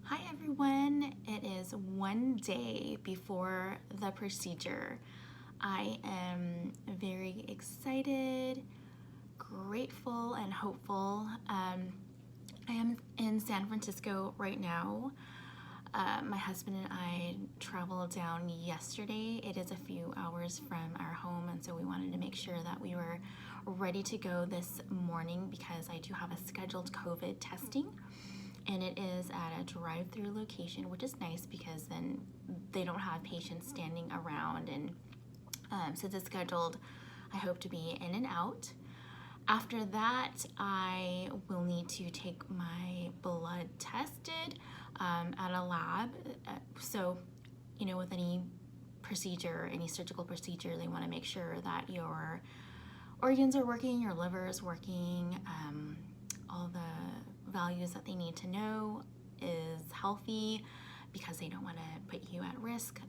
Hi everyone, it is one day before the procedure. I am very excited, grateful, and hopeful. I am in San Francisco right now. My husband and I traveled down yesterday. It is a few hours from our home, and so we wanted to make sure that we were ready to go this morning because I do have a scheduled COVID testing. And it is at a drive-through location, which is nice because then they don't have patients standing around. And since it's scheduled, I hope to be in and out. After that, I will need to take my blood tested at a lab. So, with any procedure, any surgical procedure, they want to make sure that your organs are working, your liver is working, all the values that they need to know is healthy because they don't want to put you at risk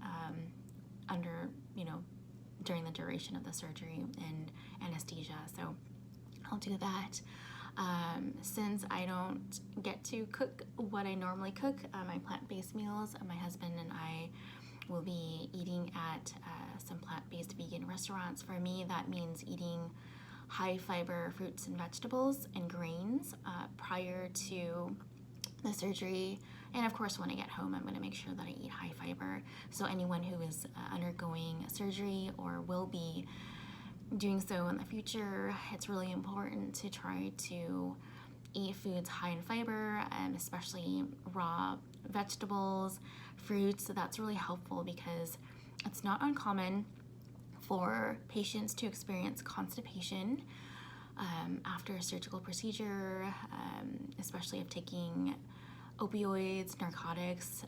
during the duration of the surgery and anesthesia. So I'll do that. Since I don't get to cook what I normally cook, my plant-based meals, my husband and I will be eating at some plant-based vegan restaurants. For me, that means eating high fiber fruits and vegetables and grains prior to the surgery. And of course, when I get home, I'm going to make sure that I eat high fiber. So anyone who is undergoing surgery or will be doing so in the future, it's really important to try to eat foods high in fiber, especially raw vegetables, fruits. So that's really helpful because it's not uncommon for patients to experience constipation after a surgical procedure, especially if taking opioids, narcotics.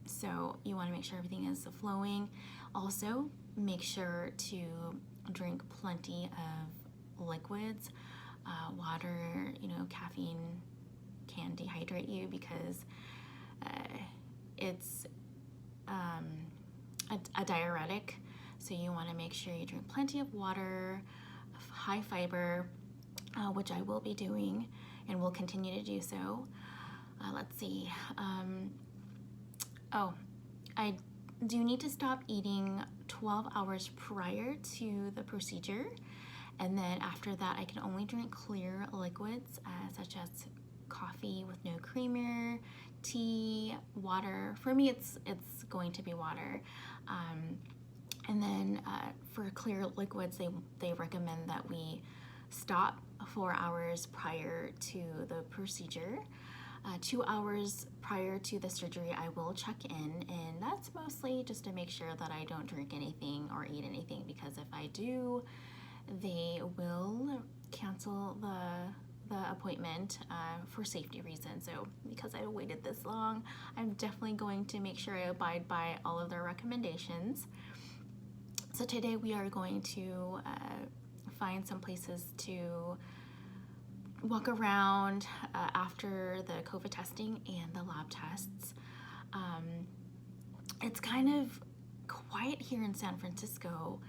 So you want to make sure everything is flowing. Also, make sure to drink plenty of liquids. Water, caffeine can dehydrate you because it's a diuretic. So you want to make sure you drink plenty of water, high fiber, which I will be doing and will continue to do so. Let's see. I do need to stop eating 12 hours prior to the procedure. And then after that, I can only drink clear liquids such as coffee with no creamer, tea, water. For me, it's going to be water. And then for clear liquids, they recommend that we stop 4 hours prior to the procedure. 2 hours prior to the surgery, I will check in, and that's mostly just to make sure that I don't drink anything or eat anything, because if I do, they will cancel the appointment for safety reasons. So because I waited this long, I'm definitely going to make sure I abide by all of their recommendations. So today we are going to find some places to walk around after the COVID testing and the lab tests. It's kind of quiet here in San Francisco,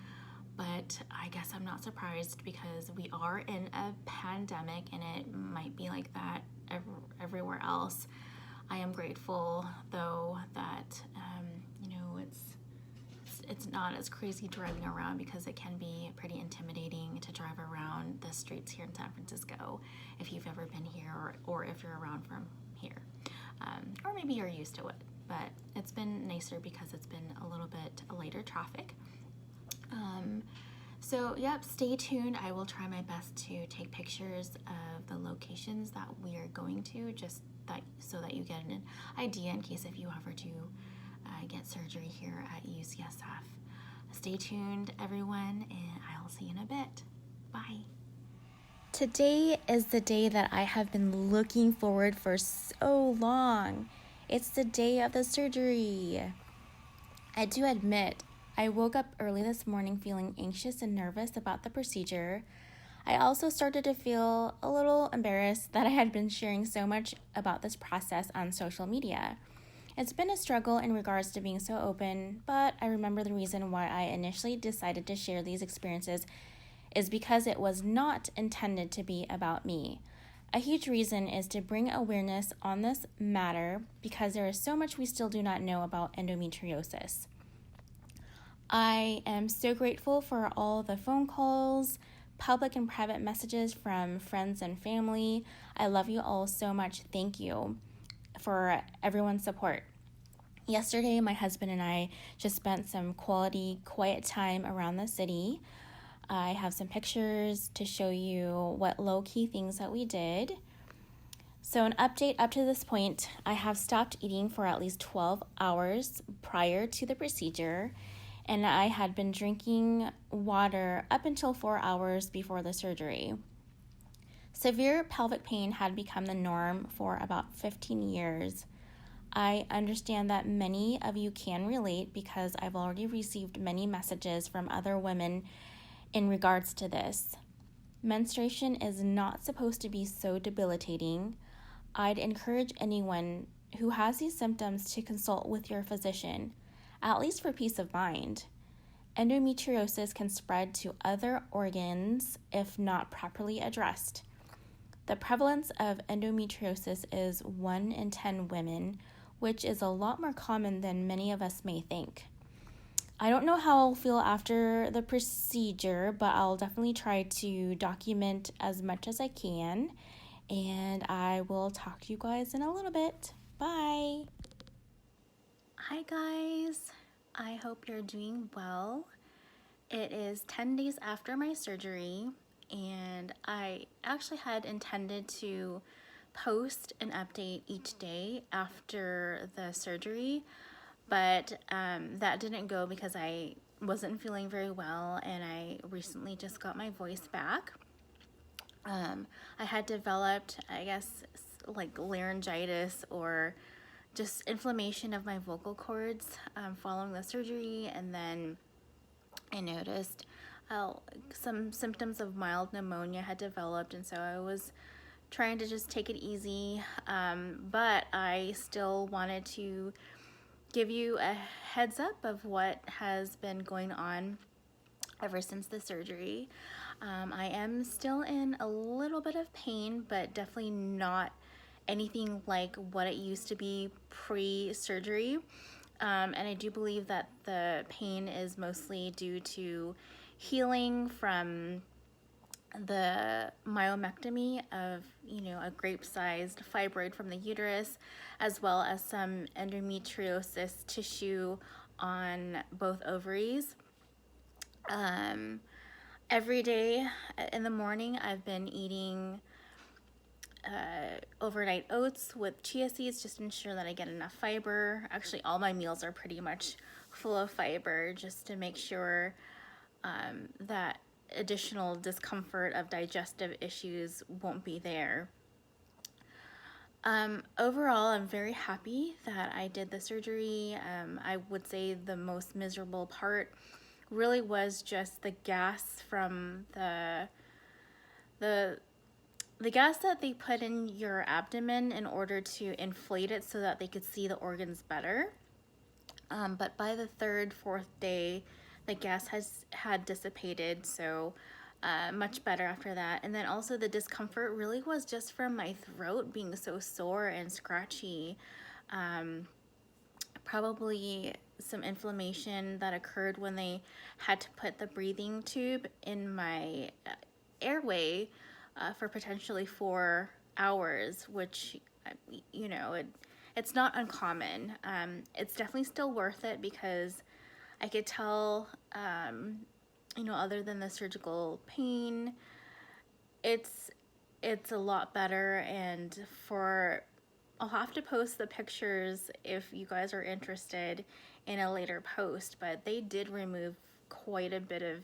but I guess I'm not surprised because we are in a pandemic and it might be like that everywhere else. I am grateful though that it's not as crazy driving around, because it can be pretty intimidating to drive around the streets here in San Francisco if you've ever been here or if you're around from here. Or maybe you're used to it, but it's been nicer because it's been a little bit later traffic. So yep, stay tuned. I will try my best to take pictures of the locations that we are going to, so that you get an idea in case if you ever do get surgery here at UCSF. Stay tuned, everyone, and I'll see you in a bit. Bye. Today is the day that I have been looking forward for so long. It's the day of the surgery. I do admit, I woke up early this morning feeling anxious and nervous about the procedure. I also started to feel a little embarrassed that I had been sharing so much about this process on social media. It's been a struggle in regards to being so open, but I remember the reason why I initially decided to share these experiences is because it was not intended to be about me. A huge reason is to bring awareness on this matter because there is so much we still do not know about endometriosis. I am so grateful for all the phone calls, public and private messages from friends and family. I love you all so much. Thank you for everyone's support. Yesterday, my husband and I just spent some quality, quiet time around the city. I have some pictures to show you what low-key things that we did. So an update up to this point, I have stopped eating for at least 12 hours prior to the procedure, and I had been drinking water up until 4 hours before the surgery. Severe pelvic pain had become the norm for about 15 years. I understand that many of you can relate because I've already received many messages from other women in regards to this. Menstruation is not supposed to be so debilitating. I'd encourage anyone who has these symptoms to consult with your physician, at least for peace of mind. Endometriosis can spread to other organs if not properly addressed. The prevalence of endometriosis is 1 in 10 women, which is a lot more common than many of us may think. I don't know how I'll feel after the procedure, but I'll definitely try to document as much as I can, and I will talk to you guys in a little bit. Bye! Hi guys, I hope you're doing well. It is 10 days after my surgery, and I actually had intended to post an update each day after the surgery, but that didn't go because I wasn't feeling very well, and I recently just got my voice back. I had developed, I guess, like laryngitis or just inflammation of my vocal cords following the surgery, and then I noticed some symptoms of mild pneumonia had developed, and so I was trying to just take it easy, but I still wanted to give you a heads up of what has been going on ever since the surgery. I am still in a little bit of pain, but definitely not anything like what it used to be pre-surgery. And I do believe that the pain is mostly due to healing from the myomectomy of, a grape-sized fibroid from the uterus, as well as some endometriosis tissue on both ovaries. Every day in the morning, I've been eating overnight oats with chia seeds just to ensure that I get enough fiber. Actually, all my meals are pretty much full of fiber just to make sure that additional discomfort of digestive issues won't be there. Overall, I'm very happy that I did the surgery. I would say the most miserable part really was just the gas from the gas that they put in your abdomen in order to inflate it so that they could see the organs better. But by the 3rd, 4th day, the gas had dissipated, so much better after that. And then also the discomfort really was just from my throat being so sore and scratchy. Probably some inflammation that occurred when they had to put the breathing tube in my airway for potentially 4 hours, which, it's not uncommon. It's definitely still worth it because I could tell, other than the surgical pain, it's a lot better, and I'll have to post the pictures if you guys are interested in a later post, but they did remove quite a bit of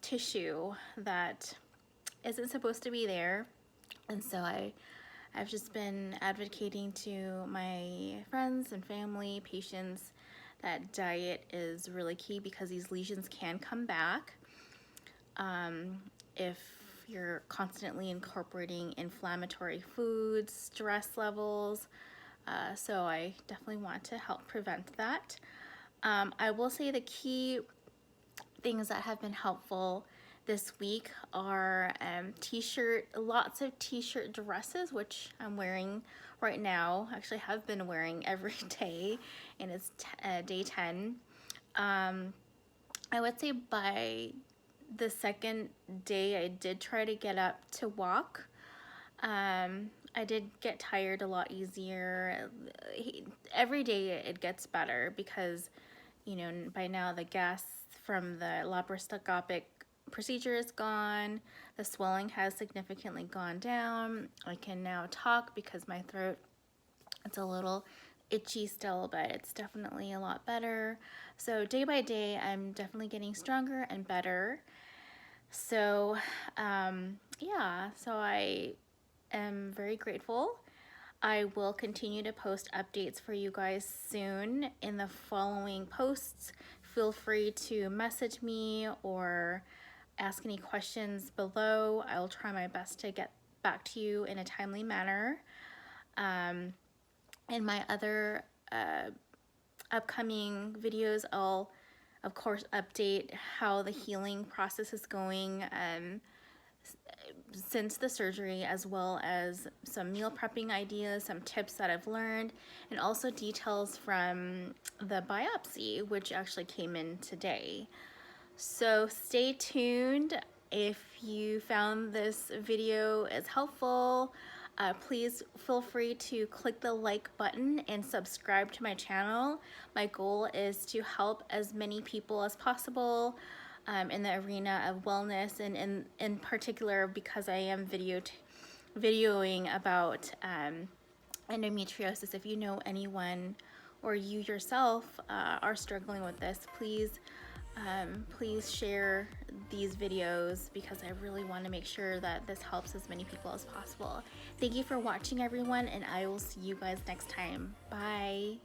tissue that isn't supposed to be there. And so I've just been advocating to my friends and family, patients, that diet is really key because these lesions can come back if you're constantly incorporating inflammatory foods, stress levels. So I definitely want to help prevent that. I will say the key things that have been helpful this week are lots of t-shirt dresses, which I'm wearing right now. Actually have been wearing every day, and it's day 10. I would say by the second day I did try to get up to walk. I did get tired a lot easier. Every day it gets better because, you know, by now the gas from the laparoscopic procedure is gone. The swelling has significantly gone down. I can now talk because my throat, it's a little itchy still, but it's definitely a lot better. So day by day, I'm definitely getting stronger and better. So yeah, so I am very grateful. I will continue to post updates for you guys soon in the following posts. Feel free to message me or ask any questions below. I'll try my best to get back to you in a timely manner. In my other upcoming videos, I'll of course update how the healing process is going since the surgery, as well as some meal prepping ideas, some tips that I've learned, and also details from the biopsy, which actually came in today. So stay tuned. If you found this video as helpful, please feel free to click the like button and subscribe to my channel. My goal is to help as many people as possible in the arena of wellness, and in particular because I am videoing about endometriosis. If you know anyone or you yourself are struggling with this, please share these videos because I really want to make sure that this helps as many people as possible. Thank you for watching, everyone, and I will see you guys next time. Bye.